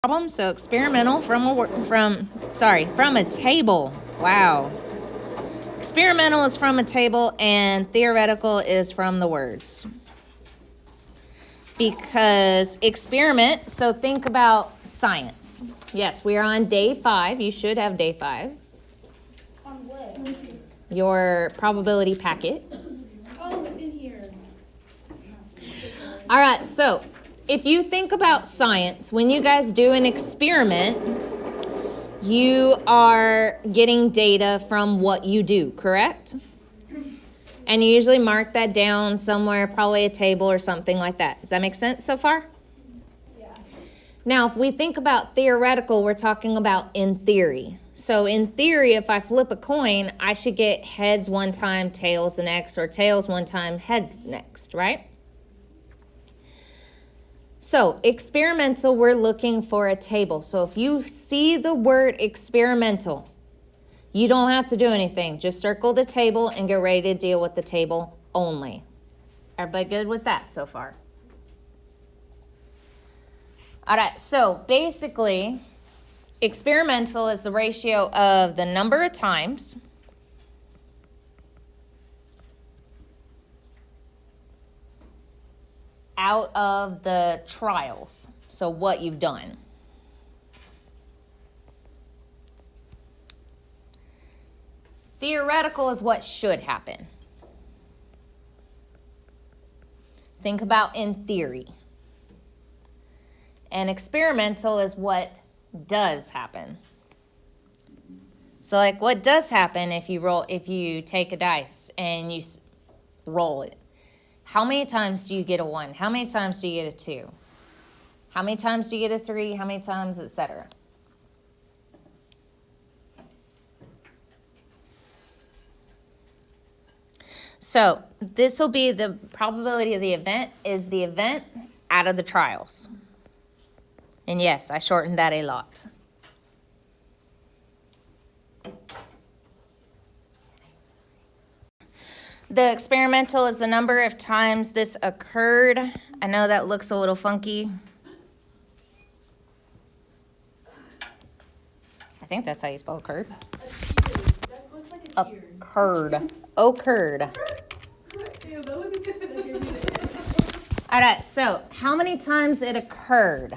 problem. So experimental from a table. Wow. Experimental is from a table and theoretical is from the words. Because experiment, so think about science. Yes, we are on day 5. You should have day 5. On what? Your probability packet. Oh, it's in here. All right, so if you think about science, when you guys do an experiment, you are getting data from what you do, correct? And you usually mark that down somewhere, probably a table or something like that. Does that make sense so far? Yeah. Now, if we think about theoretical, we're talking about in theory. So in theory, if I flip a coin, I should get heads one time, tails the next, or tails one time, heads next, right? So experimental, we're looking for a table. So if you see the word experimental, you don't have to do anything. Just circle the table and get ready to deal with the table only. Everybody good with that so far? All right, so basically, experimental is the ratio of the number of times out of the trials, so what you've done. Theoretical is what should happen. Think about in theory. And experimental is what does happen. So like what does happen if you take a dice and you roll it? How many times do you get a 1? How many times do you get a 2? How many times do you get a 3? How many times, etc.? So this will be the probability of the event is the event out of the trials. And yes, I shortened that a lot. The experimental is the number of times this occurred. I know that looks a little funky. I think that's how you spell occurred. That looks like a tear. Occurred. Occurred. All right, so how many times it occurred?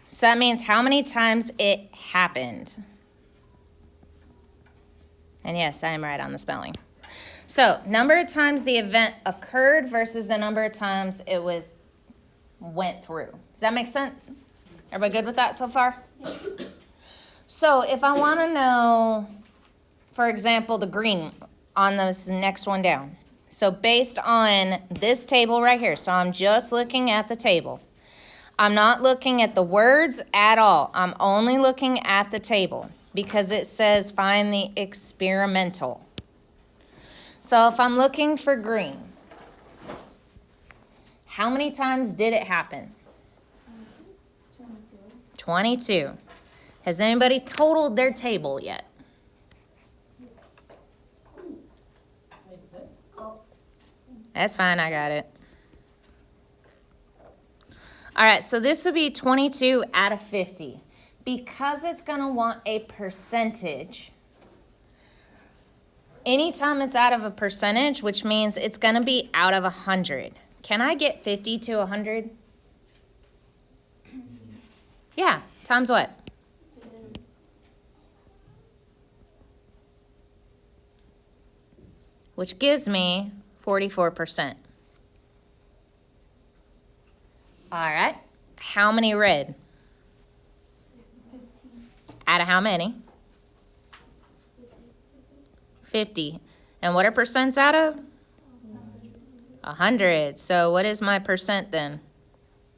So that means how many times it happened. And yes, I am right on the spelling. So number of times the event occurred versus the number of times it went through. Does that make sense? Everybody good with that so far? So if I want to know, for example, the green on this next one down. So based on this table right here, so I'm just looking at the table. I'm not looking at the words at all. I'm only looking at the table because it says find the experimental. So if I'm looking for green, how many times did it happen? 22. Has anybody totaled their table yet? That's fine, I got it. All right, so this would be 22 out of 50. Because it's going to want a percentage, anytime it's out of a percentage, which means it's going to be out of 100. Can I get 50 to 100? Yeah, times what? Which gives me 44%. All right. How many red? 15. Out of how many? 50. And what are percents out of? 100. So what is my percent then?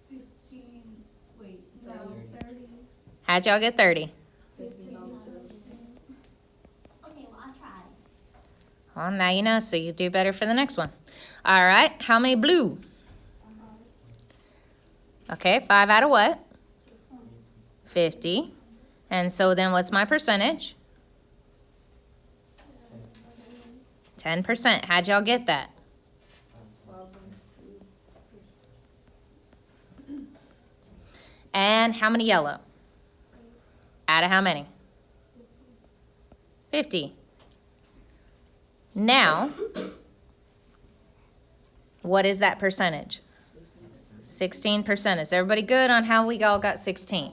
15. Wait, no, 30. How'd y'all get 30? 15. Okay, well, I'll try. Well, now you know, so you do better for the next one. All right. How many blue? Okay, 5 out of what? 50. And so then what's my percentage? 10%. How'd y'all get that? And how many yellow? Out of how many? 50. Now, what is that percentage? 16%. Is everybody good on how we all got 16?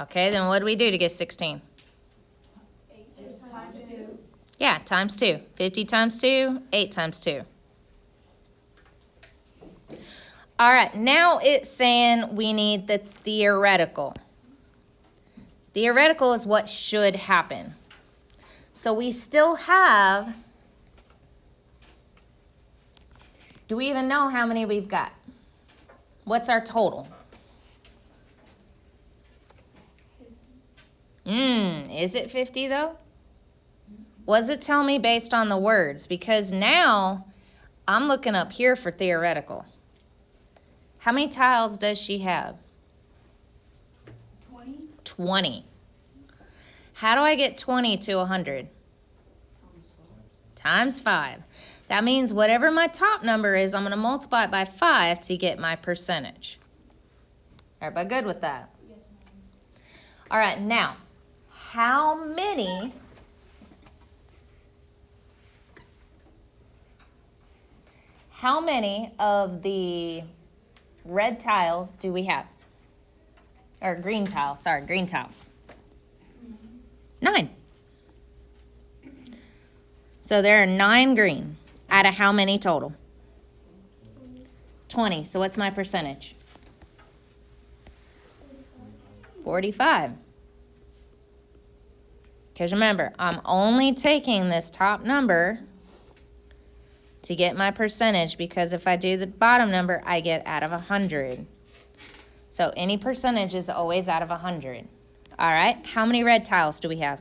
Okay, then what do we do to get 16? Just times 2. Yeah, times 2. 50 times 2, 8 times 2. All right, now it's saying we need the theoretical. Theoretical is what should happen. So we still have, do we even know how many we've got? What's our total? Is it 50 though? What does it tell me based on the words? Because now I'm looking up here for theoretical. How many tiles does she have? 20. 20. How do I get 20 to 100? Times 5. That means whatever my top number is, I'm going to multiply it by 5 to get my percentage. Everybody good with that? Yes, ma'am. All right, now, how many of the red tiles do we have? Or green tiles, sorry, green tiles. 9. So there are 9 green out of how many total? 20. So what's my percentage? 45. Because remember, I'm only taking this top number to get my percentage, because if I do the bottom number, I get out of 100. So any percentage is always out of 100. All right, how many red tiles do we have?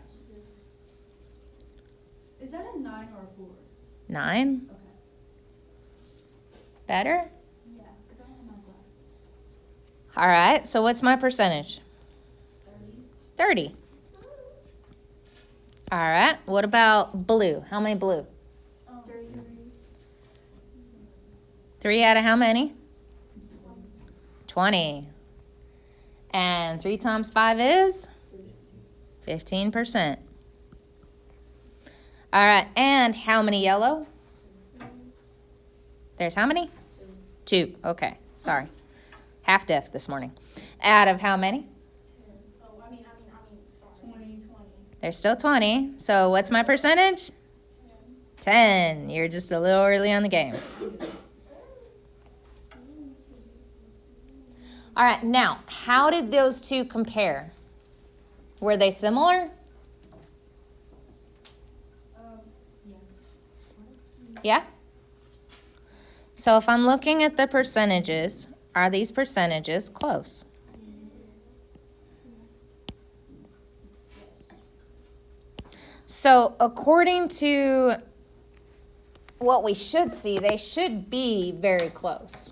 Is that a 9 or a 4? 9. Okay. Better? Yeah, because I don't have my glass. All right, so what's my percentage? 30. 30. All right, what about blue? How many blue? 33. 3 out of how many? 20. And 3 times 5 is? 15%. All right, and how many yellow? There's how many? 2. Okay, sorry. Half deaf this morning. Out of how many? 20. There's still 20. So what's my percentage? 10. You're just a little early on the game. All right, now, how did those two compare? Were they similar? Yeah? So if I'm looking at the percentages, are these percentages close? So according to what we should see, they should be very close.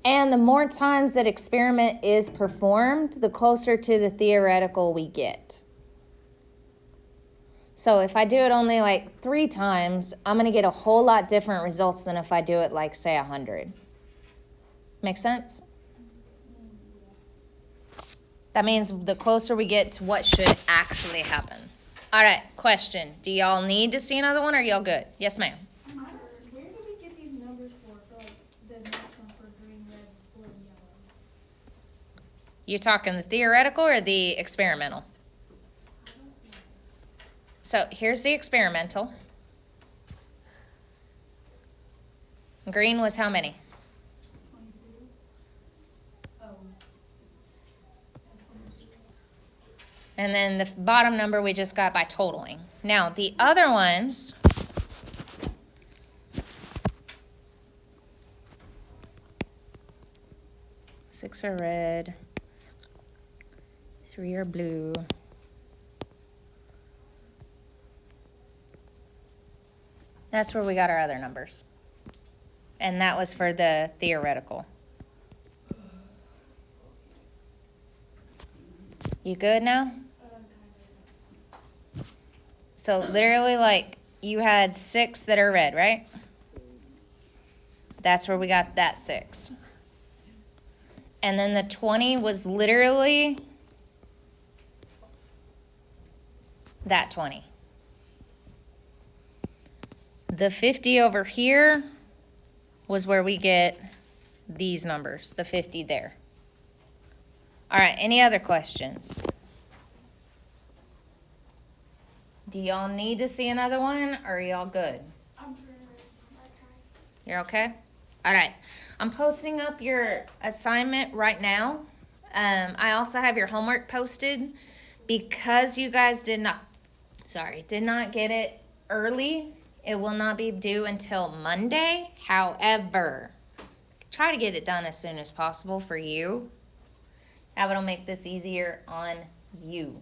And the more times that experiment is performed, the closer to the theoretical we get. So if I do it only like 3 times, I'm going to get a whole lot different results than if I do it like, say, 100. Make sense? That means the closer we get to what should actually happen. All right, question. Do y'all need to see another one, or y'all good? Yes, ma'am. Where do we get these numbers for like the next one for green, red, blue, and yellow? You're talking the theoretical or the experimental? So here's the experimental. Green was how many? 22. Oh. And then the bottom number we just got by totaling. Now, the other ones, six are red, 3 are blue. That's where we got our other numbers. And that was for the theoretical. You good now? So literally, like, you had 6 that are red, right? That's where we got that 6. And then the 20 was literally that 20. The 50 over here was where we get these numbers, the 50 there. All right, any other questions? Do y'all need to see another one, or are y'all good? I'm pretty ready. You're okay? All right. I'm posting up your assignment right now. I also have your homework posted because you guys did not get it early. It will not be due until Monday. However, try to get it done as soon as possible for you. That will make this easier on you.